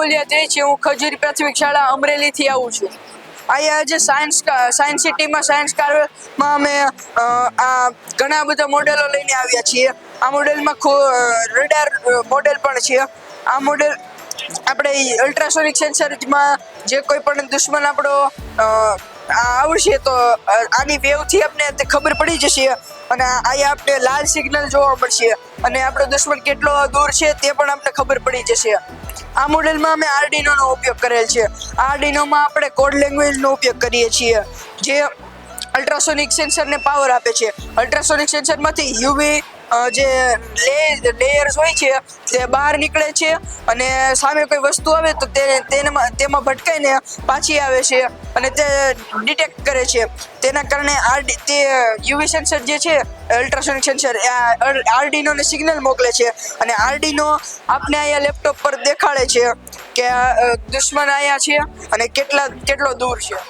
રાહુલિયા જય છે. હું ખજૂરી પ્રાથમિક શાળા અમરેલીથી આવું છું. અહીંયા આજે સાયન્સ સિટીમાં સાયન્સ કારમાં અમે આ ઘણા બધા મોડેલો લઈને આવ્યા છીએ. આ મોડેલમાં રડાર મોડેલ પણ છે. આ મોડેલ આપણે અલ્ટ્રાસોનિક સેન્સરમાં જે કોઈ પણ દુશ્મન આપણો આવશે તો આની વેવથી આપણે તે ખબર પડી જશે અને અહીંયા આપણે લાલ સિગ્નલ જોવા મળશે અને આપણો દુશ્મન કેટલો દૂર છે તે પણ આપણે ખબર પડી જશે. આ મોડેલમાં અમે આર્ડિનોનો ઉપયોગ કરેલ છે. આર્ડિનોમાં આપણે કોડ લેંગ્વેજનો ઉપયોગ કરીએ છીએ જે અલ્ટ્રાસોનિક સેન્સરને પાવર આપે છે. અલ્ટ્રાસોનિક સેન્સરમાંથી યુવી જે લેયર્સ હોય છે તે બહાર નીકળે છે અને સામે કોઈ વસ્તુ આવે તો તેમાં ભટકાઈને પાછી આવે છે અને તે ડિટેક્ટ કરે છે. તેના કારણે તે યુવી સેન્સર જે છે અલ્ટ્રાસોનિક સેન્સર આર્ડિનોને સિગ્નલ મોકલે છે અને આર્ડિનો આપને અહીંયા લેપટોપ પર દેખાડે છે કે દુશ્મન અહીંયા છે અને કેટલો દૂર છે.